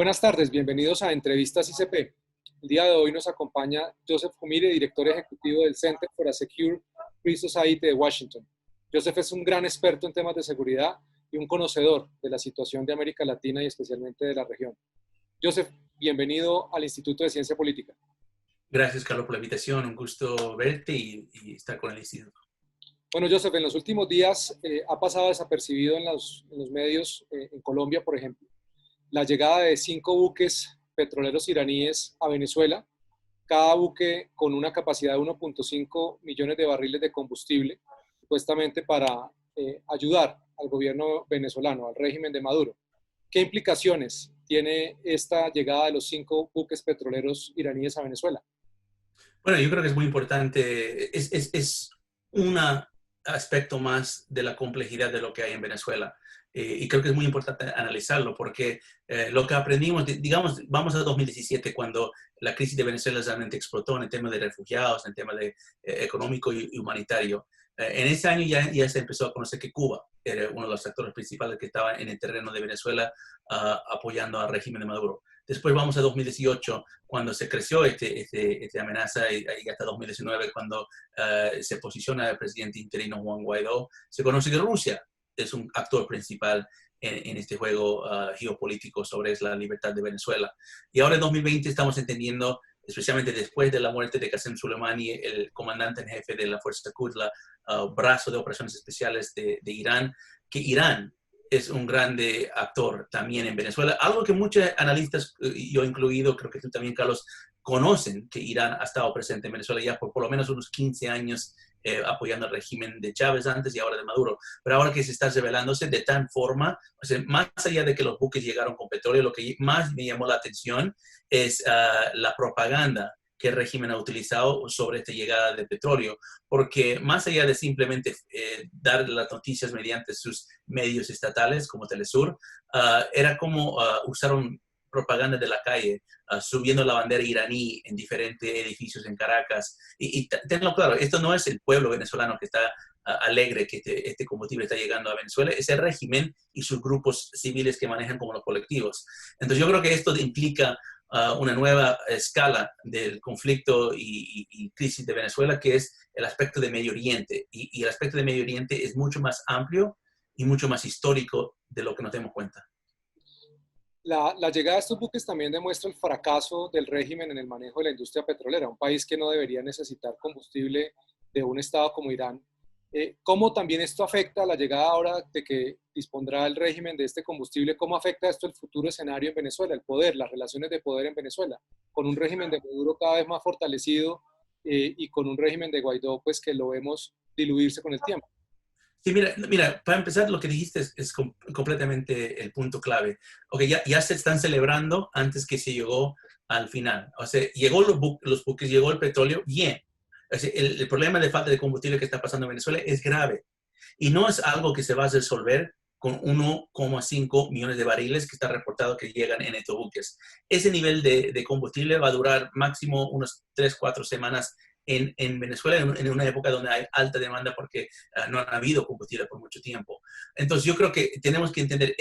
Buenas tardes, bienvenidos a Entrevistas ICP. El día de hoy nos acompaña Joseph Humire, director ejecutivo del Center for a Secure Free Society de Washington. Joseph es un gran experto en temas de seguridad y un conocedor de la situación de América Latina y especialmente de la región. Joseph, bienvenido al Instituto de Ciencia Política. Gracias, Carlos, por la invitación. Un gusto verte y estar con el instituto. Bueno, Joseph, en los últimos días ha pasado desapercibido en los medios, en Colombia, por ejemplo, la llegada de 5 buques petroleros iraníes a Venezuela, cada buque con una capacidad de 1.5 millones de barriles de combustible, supuestamente para ayudar al gobierno venezolano, al régimen de Maduro. ¿Qué implicaciones tiene esta llegada de los 5 buques petroleros iraníes a Venezuela? Bueno, yo creo que es muy importante. Es un aspecto más de la complejidad de lo que hay en Venezuela. Y creo que es muy importante analizarlo porque lo que aprendimos, digamos, vamos a 2017 cuando la crisis de Venezuela realmente explotó en el tema de refugiados, en el tema de, económico y humanitario. En ese año ya se empezó a conocer que Cuba era uno de los actores principales que estaba en el terreno de Venezuela apoyando al régimen de Maduro. Después vamos a 2018, cuando se creció esta amenaza, y hasta 2019, cuando se posiciona el presidente interino Juan Guaidó, se conoce que Rusia es un actor principal en este juego geopolítico sobre la libertad de Venezuela. Y ahora en 2020 estamos entendiendo, especialmente después de la muerte de Qasem Soleimani, el comandante en jefe de la Fuerza Quds, brazo de operaciones especiales de Irán, que Irán es un grande actor también en Venezuela. Algo que muchos analistas, yo incluido, creo que tú también, Carlos, conocen que Irán ha estado presente en Venezuela ya por lo menos unos 15 años, apoyando al régimen de Chávez antes y ahora de Maduro. Pero ahora que se está revelándose de tal forma, o sea, más allá de que los buques llegaron con petróleo, lo que más me llamó la atención es la propaganda que el régimen ha utilizado sobre esta llegada de petróleo, porque más allá de simplemente dar las noticias mediante sus medios estatales como Telesur, era como usaron propaganda de la calle, subiendo la bandera iraní en diferentes edificios en Caracas. Y tenlo claro, esto no es el pueblo venezolano que está alegre que este combustible está llegando a Venezuela, es el régimen y sus grupos civiles que manejan como los colectivos. Entonces yo creo que esto implica una nueva escala del conflicto y crisis de Venezuela, que es el aspecto de Medio Oriente. Y el aspecto de Medio Oriente es mucho más amplio y mucho más histórico de lo que nos damos cuenta. La llegada de estos buques también demuestra el fracaso del régimen en el manejo de la industria petrolera, un país que no debería necesitar combustible de un estado como Irán. ¿Cómo también esto afecta la llegada ahora de que dispondrá el régimen de este combustible? ¿Cómo afecta esto el futuro escenario en Venezuela, el poder, las relaciones de poder en Venezuela, con un régimen de Maduro cada vez más fortalecido y con un régimen de Guaidó pues que lo vemos diluirse con el tiempo? Sí, mira, para empezar, lo que dijiste es completamente el punto clave. Ok, ya se están celebrando antes que se llegó al final. O sea, llegó los buques, llegó el petróleo, bien. O sea, el problema de falta de combustible que está pasando en Venezuela es grave. Y no es algo que se va a resolver con 1,5 millones de barriles que está reportado que llegan en estos buques. Ese nivel de combustible va a durar máximo unos 3, 4 semanas en Venezuela, en una época donde hay alta demanda porque no ha habido combustible por mucho tiempo. Entonces yo creo que tenemos que entender,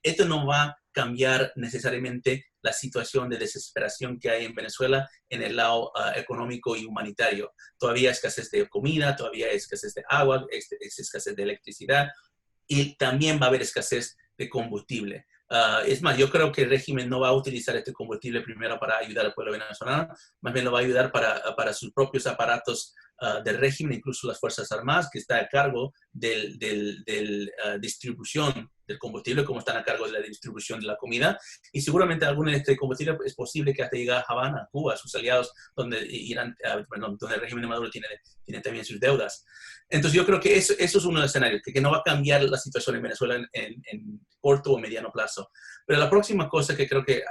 esto no va a cambiar necesariamente la situación de desesperación que hay en Venezuela en el lado económico y humanitario. Todavía hay escasez de comida, todavía hay escasez de agua, es escasez de electricidad y también va a haber escasez de combustible. Es más, yo creo que el régimen no va a utilizar este combustible primero para ayudar al pueblo venezolano, más bien lo va a ayudar para sus propios aparatos del régimen, incluso las Fuerzas Armadas, que está a cargo de distribución del combustible, como están a cargo de la distribución de la comida. Y seguramente algún de este combustible es posible que hasta llegue a Habana, a Cuba, a sus aliados, donde donde el régimen de Maduro tiene también sus deudas. Entonces yo creo que eso es uno de los escenarios, que no va a cambiar la situación en Venezuela en corto o mediano plazo. Pero la próxima cosa que creo que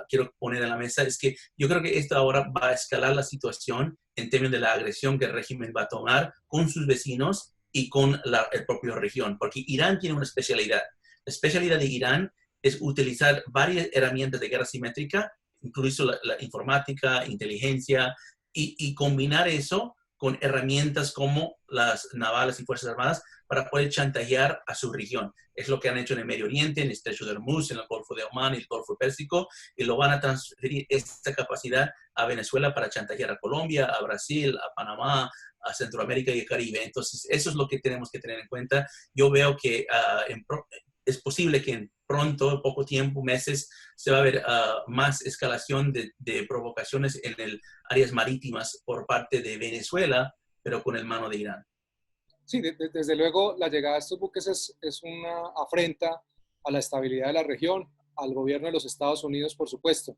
quiero poner en la mesa es que yo creo que esto ahora va a escalar la situación en términos de la agresión que el régimen va a tomar con sus vecinos y con el propio región, porque Irán tiene una especialidad. La especialidad de Irán es utilizar varias herramientas de guerra simétrica, incluso la informática, inteligencia, y combinar eso con herramientas como las navales y fuerzas armadas para poder chantajear a su región. Es lo que han hecho en el Medio Oriente, en el Estrecho de Hormuz, en el Golfo de Omán y el Golfo Pérsico, y lo van a transferir esta capacidad a Venezuela para chantajear a Colombia, a Brasil, a Panamá, a Centroamérica y el Caribe. Entonces, eso es lo que tenemos que tener en cuenta. Yo veo que es posible que en pronto, poco tiempo, meses, se va a ver más escalación de provocaciones en el áreas marítimas por parte de Venezuela, pero con el mano de Irán. Sí, desde luego la llegada de estos buques es una afrenta a la estabilidad de la región, al gobierno de los Estados Unidos, por supuesto.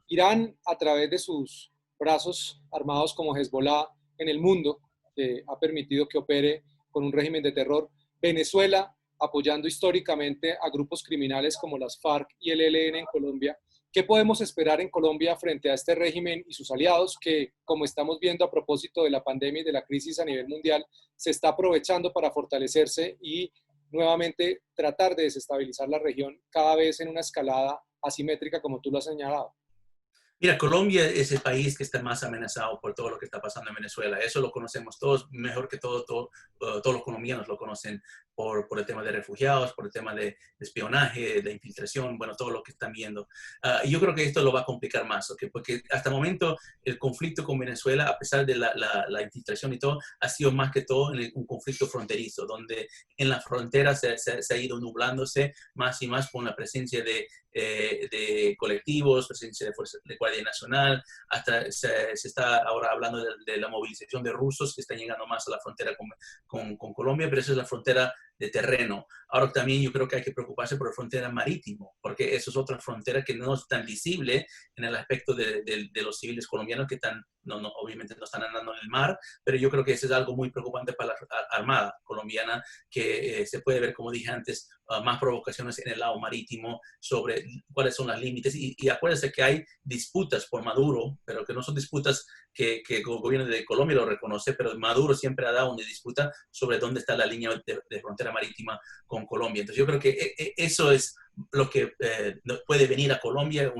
Irán, a través de sus brazos armados como Hezbollah en el mundo, que ha permitido que opere con un régimen de terror. Venezuela, apoyando históricamente a grupos criminales como las FARC y el ELN en Colombia. ¿Qué podemos esperar en Colombia frente a este régimen y sus aliados que, como estamos viendo a propósito de la pandemia y de la crisis a nivel mundial, se está aprovechando para fortalecerse y nuevamente tratar de desestabilizar la región cada vez en una escalada asimétrica como tú lo has señalado? Mira, Colombia es el país que está más amenazado por todo lo que está pasando en Venezuela. Eso lo conocemos todos, mejor que todos los colombianos lo conocen por el tema de refugiados, por el tema de espionaje, de infiltración, bueno, todo lo que están viendo. Y yo creo que esto lo va a complicar más, ¿okay? Porque hasta el momento el conflicto con Venezuela, a pesar de la infiltración y todo, ha sido más que todo un conflicto fronterizo, donde en la frontera se ha ido nublándose más y más con la presencia de colectivos, presencia de fuerzas de Guardia Nacional, hasta se está ahora hablando de la movilización de rusos que están llegando más a la frontera con Colombia, pero esa es la frontera de terreno. Ahora también yo creo que hay que preocuparse por la frontera marítimo, porque eso es otra frontera que no es tan visible en el aspecto de los civiles colombianos que están, obviamente no están andando en el mar, pero yo creo que eso es algo muy preocupante para la Armada colombiana, que se puede ver, como dije antes, más provocaciones en el lado marítimo sobre cuáles son los límites. Y acuérdense que hay disputas por Maduro, pero que no son disputas que el gobierno de Colombia lo reconoce, pero Maduro siempre ha dado una disputa sobre dónde está la línea de frontera marítima con Colombia. Entonces yo creo que eso es lo que puede venir a Colombia,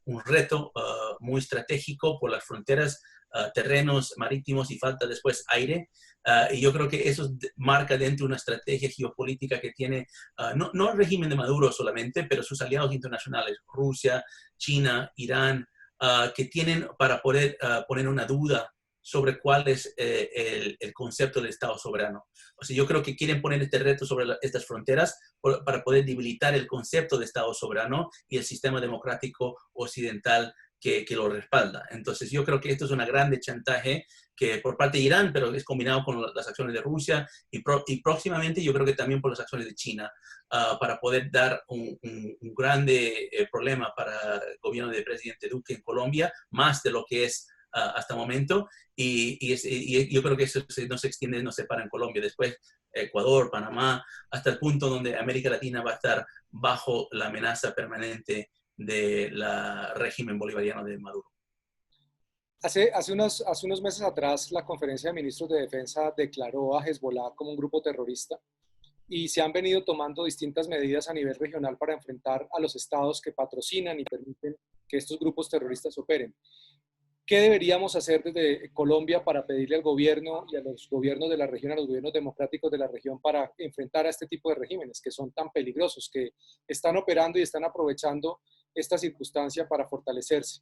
un reto muy estratégico por las fronteras, terrenos marítimos y falta después aire. Y yo creo que eso marca dentro una estrategia geopolítica que tiene no el régimen de Maduro solamente, pero sus aliados internacionales, Rusia, China, Irán, que tienen para poder poner una duda sobre cuál es el concepto del Estado soberano. O sea, yo creo que quieren poner este reto sobre estas fronteras para poder debilitar el concepto de Estado soberano y el sistema democrático occidental que lo respalda. Entonces, yo creo que esto es una grande chantaje que por parte de Irán, pero es combinado con las acciones de Rusia y próximamente yo creo que también por las acciones de China, para poder dar un grande problema para el gobierno del presidente Duque en Colombia, más de lo que es hasta el momento, y yo creo que eso no se extiende, no se para en Colombia, después Ecuador, Panamá, hasta el punto donde América Latina va a estar bajo la amenaza permanente del régimen bolivariano de Maduro. Hace unos meses atrás, la Conferencia de Ministros de Defensa declaró a Hezbollah como un grupo terrorista y se han venido tomando distintas medidas a nivel regional para enfrentar a los estados que patrocinan y permiten que estos grupos terroristas operen. ¿Qué deberíamos hacer desde Colombia para pedirle al gobierno y a los gobiernos de la región, a los gobiernos democráticos de la región, para enfrentar a este tipo de regímenes que son tan peligrosos, que están operando y están aprovechando esta circunstancia para fortalecerse?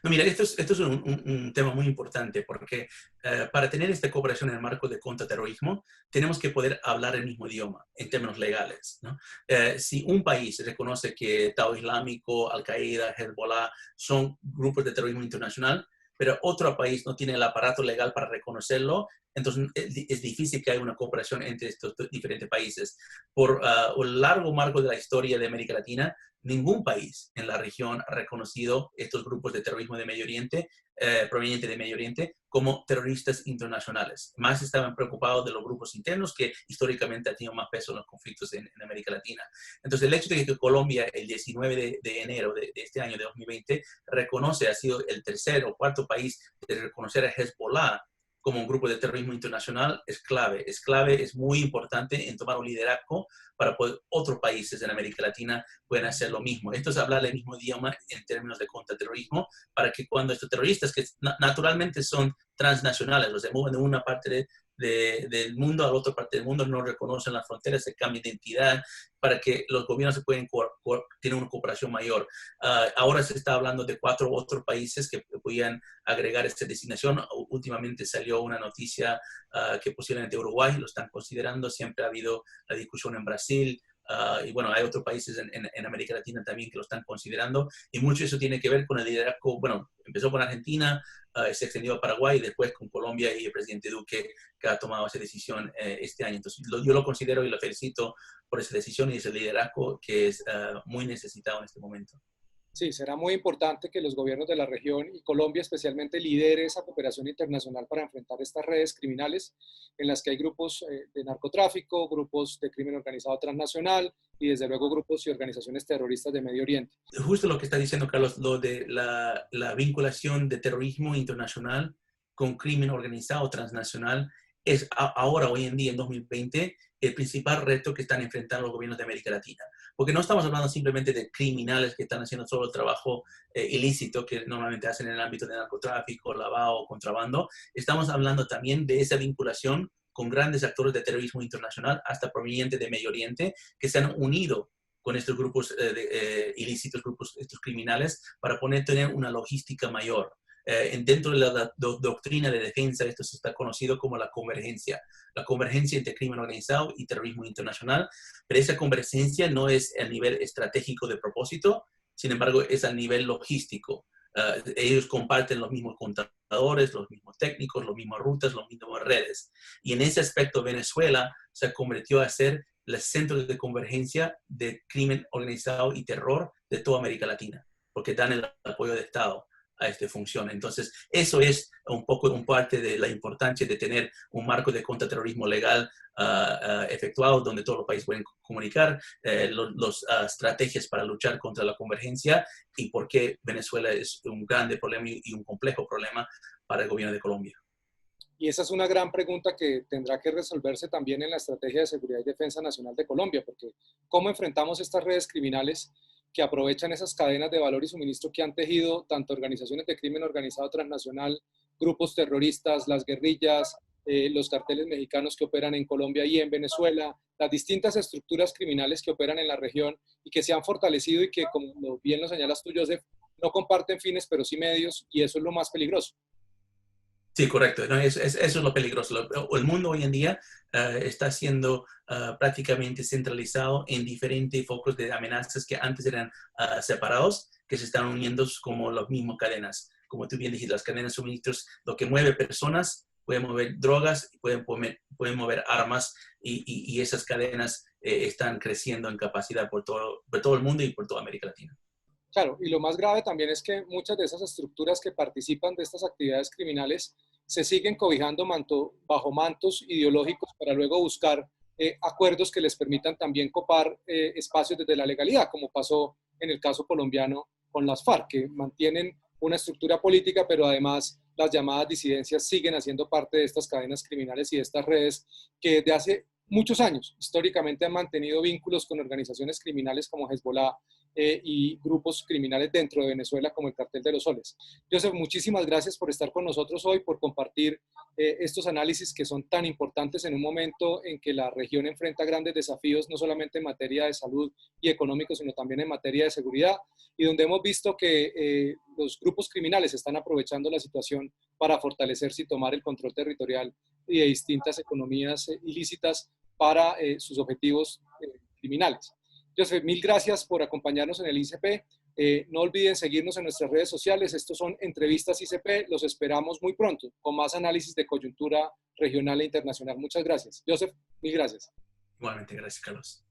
No, mira, esto es un tema muy importante porque para tener esta cooperación en el marco de contraterrorismo tenemos que poder hablar el mismo idioma en términos legales, ¿no? Si un país reconoce que Estado Islámico, Al-Qaeda, Hezbollah son grupos de terrorismo internacional, pero otro país no tiene el aparato legal para reconocerlo, entonces es difícil que haya una cooperación entre estos diferentes países. Por un largo marco de la historia de América Latina, ningún país en la región ha reconocido estos grupos de terrorismo de Medio Oriente, provenientes de Medio Oriente, como terroristas internacionales. Más estaban preocupados de los grupos internos que históricamente han tenido más peso en los conflictos en América Latina. Entonces, el hecho de que Colombia, el 19 de enero de este año de 2020, ha sido el tercer o cuarto país de reconocer a Hezbollah como un grupo de terrorismo internacional es clave. Es muy importante en tomar un liderazgo para poder otros países en América Latina puedan hacer lo mismo. Esto es hablar el mismo idioma en términos de contraterrorismo, para que cuando estos terroristas, que naturalmente son transnacionales, o se mueven de una parte del mundo a la otra parte del mundo, no reconocen las fronteras, se cambian de identidad, para que los gobiernos se pueden tener una cooperación mayor. Ahora se está hablando de 4 otros países que podían agregar esta designación. Últimamente salió una noticia que posiblemente Uruguay lo están considerando. Siempre ha habido la discusión en Brasil. Y bueno, hay otros países en América Latina también que lo están considerando. Y mucho de eso tiene que ver con el liderazgo. Bueno, empezó con Argentina, se extendió a Paraguay y después con Colombia y el presidente Duque, que ha tomado esa decisión este año. Entonces, yo lo considero y lo felicito por esa decisión y ese liderazgo que es muy necesitado en este momento. Sí, será muy importante que los gobiernos de la región y Colombia especialmente lidere esa cooperación internacional para enfrentar estas redes criminales en las que hay grupos de narcotráfico, grupos de crimen organizado transnacional y desde luego grupos y organizaciones terroristas de Medio Oriente. Justo lo que está diciendo Carlos, lo de la vinculación de terrorismo internacional con crimen organizado transnacional es ahora, hoy en día, en 2020, el principal reto que están enfrentando los gobiernos de América Latina. Porque no estamos hablando simplemente de criminales que están haciendo solo el trabajo ilícito que normalmente hacen en el ámbito de narcotráfico, lavado, contrabando. Estamos hablando también de esa vinculación con grandes actores de terrorismo internacional, hasta provenientes de Medio Oriente, que se han unido con estos grupos ilícitos, estos criminales, para tener una logística mayor. Dentro de la doctrina de defensa, esto se está conocido como la convergencia entre crimen organizado y terrorismo internacional, pero esa convergencia no es a nivel estratégico de propósito, sin embargo es a nivel logístico. Ellos comparten los mismos contadores, los mismos técnicos, las mismas rutas, las mismas redes. Y en ese aspecto Venezuela se convirtió a ser el centro de convergencia de crimen organizado y terror de toda América Latina, porque dan el apoyo de Estado a esta función. Entonces, eso es un poco parte de la importancia de tener un marco de contraterrorismo legal efectuado, donde todos los países pueden comunicar las estrategias para luchar contra la convergencia y por qué Venezuela es un grande problema y un complejo problema para el gobierno de Colombia. Y esa es una gran pregunta que tendrá que resolverse también en la Estrategia de Seguridad y Defensa Nacional de Colombia, porque ¿cómo enfrentamos estas redes criminales que aprovechan esas cadenas de valor y suministro que han tejido tanto organizaciones de crimen organizado transnacional, grupos terroristas, las guerrillas, los carteles mexicanos que operan en Colombia y en Venezuela, las distintas estructuras criminales que operan en la región y que se han fortalecido y que, como bien lo señalas tú, Joseph, no comparten fines, pero sí medios, y eso es lo más peligroso? Sí, correcto. No, eso es lo peligroso. El mundo hoy en día está siendo prácticamente centralizado en diferentes focos de amenazas que antes eran separados, que se están uniendo como las mismas cadenas. Como tú bien dijiste, las cadenas de suministros, lo que mueve personas, puede mover drogas, pueden mover armas y esas cadenas están creciendo en capacidad por todo el mundo y por toda América Latina. Claro, y lo más grave también es que muchas de esas estructuras que participan de estas actividades criminales se siguen cobijando bajo mantos ideológicos para luego buscar acuerdos que les permitan también copar espacios desde la legalidad, como pasó en el caso colombiano con las FARC, que mantienen una estructura política, pero además las llamadas disidencias siguen haciendo parte de estas cadenas criminales y de estas redes que desde hace muchos años históricamente han mantenido vínculos con organizaciones criminales como Hezbollah, y grupos criminales dentro de Venezuela como el Cartel de los Soles. Joseph, muchísimas gracias por estar con nosotros hoy, por compartir estos análisis que son tan importantes en un momento en que la región enfrenta grandes desafíos, no solamente en materia de salud y económico, sino también en materia de seguridad, y donde hemos visto que los grupos criminales están aprovechando la situación para fortalecerse y tomar el control territorial y de distintas economías ilícitas para sus objetivos criminales. Joseph, mil gracias por acompañarnos en el ICP. No olviden seguirnos en nuestras redes sociales. Estos son Entrevistas ICP. Los esperamos muy pronto con más análisis de coyuntura regional e internacional. Muchas gracias. Joseph, mil gracias. Igualmente, gracias, Carlos.